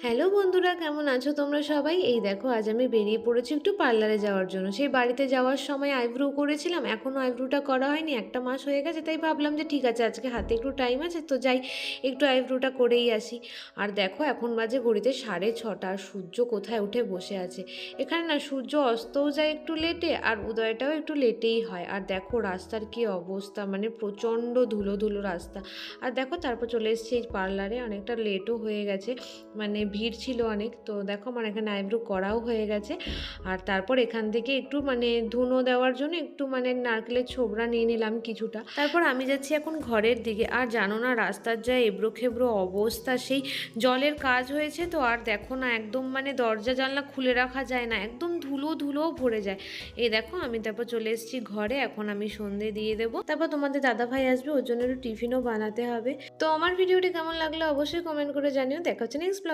Hello বন্ধুরা, কেমন আছো তোমরা সবাই? এই দেখো, আজ আমি বেরিয়ে পড়েছি একটু পার্লারে যাওয়ার জন্য। সেই বাড়িতে যাওয়ার সময় আইব্রো করেছিলাম, এখনও আইব্রোটা করা হয়নি, একটা মাস হয়ে গেছে। তাই ভাবলাম যে ঠিক আছে, আজকে হাতে একটু টাইম আছে তো যাই একটু আইব্রোটা করেই আসি। আর দেখো, এখন বাজে ঘড়িতে 6:30, আর সূর্য কোথায় উঠে বসে আছে। এখানে না সূর্য অস্তও যায় একটু লেটে, আর উদয়টাও একটু লেটেই হয়। আর দেখো রাস্তার কি অবস্থা, মানে প্রচণ্ড ধুলো ধুলো রাস্তা। আর দেখো তারপর চলে এসেছি এই পার্লারে, অনেকটা লেটও হয়ে গেছে, মানে ভিড় ছিল অনেক। তো দেখো আমার এখানে আইব্রো করাও হয়ে গেছে। আর তারপর এখান থেকে একটু মানে ধুনো দেওয়ার জন্য একটু মানে নারকেলের ছোবড়া নিয়ে নিলাম কিছুটা। তারপর আমি যাচ্ছি এখন ঘরের দিকে। আর জানো না, রাস্তার যা এবড়ো খেবড়ো অবস্থা, সেই জলের কাজ হয়েছে তো। আর দেখো না, একদম মানে দরজা জানলা খুলে রাখা যায় না, একদম ধুলো ধুলোও ভরে যায়। এই দেখো আমি তারপর চলে এসেছি ঘরে, এখন আমি সন্ধে দিয়ে দেবো। তারপর তোমাদের দাদা ভাই আসবে, ওর জন্য একটু টিফিনও বানাতে হবে। তো আমার ভিডিওটি কেমন লাগলো অবশ্যই কমেন্ট করে জানিও। দেখা হচ্ছে নেক্সট ব্লগ।